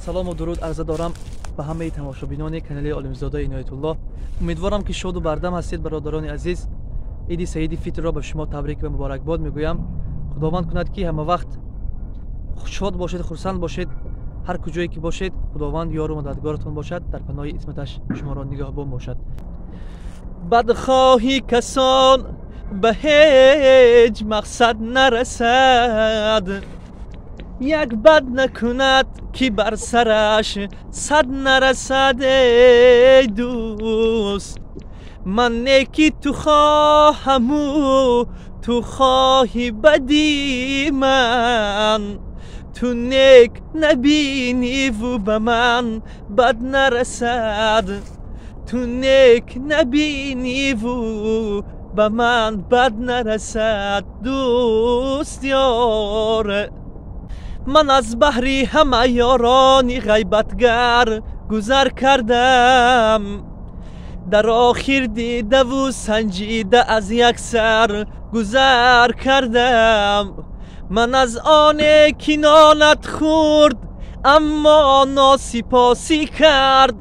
سلام و درود عرض دارم به همه تماشابینان کانال عالمزاده عنایت الله. امیدوارم که شاد و بردم هستید. برادران عزیز، عید سعید فطر را به شما تبریک و مبارکباد میگویم. خداوند کند که همه وقت شاد باشید، خرسند باشید، هر کجایی که باشید خداوند یار و مددگارتان باشد، در پناه اسمتش شما را نگهبان باشد. بدخواهی کسان به هیچ مقصد نرسد، یک بد نکند که بر سرش صد نرسد. ای دوست، من نیکی تو خواهم و تو خواهی بدی من، تو نیک نبینی و به من بد نرسد، تو نیک نبینی و به من بد نرسد. دوست یار، من از بحری همه یارانی غیبتگر گذر کردم، در آخر دیده و سنجیده از یک سر گذر کردم. من از آن که نانت خورد اما ناسپاسی کرد،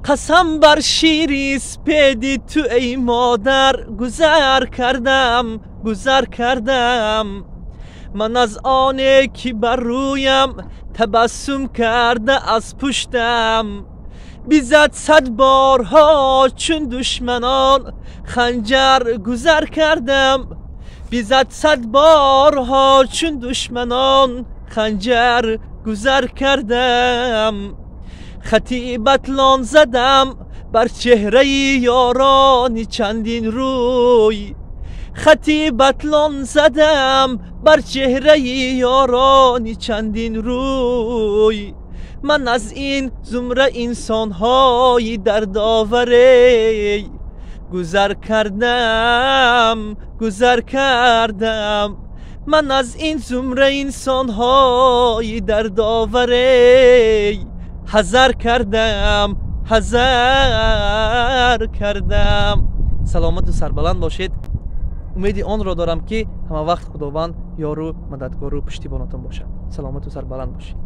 قسم بر شیری سپیدی تو ای مادر گذر کردم. من از آنی که بر رویم تبسم کرده از پشتم، بیزد 100 بارها چون دشمنان خنجر گذر کردم، بیزد 100 بارها چون دشمنان خنجر گذر کردم. خطی بطلان زدم بر چهره یارانی چندین روی، خطی بطلان زدم بر چهره یارانی چندین روی. من از این زمره انسان های دردآوری گذر کردم. من از این زمره انسان های دردآوری حذر کردم. سلامت و سربلند باشید. امید آن را دارم که همه وقت خداوند یار و مددگار و پشتیبانتان باشد. سلامت و سربلند باشید.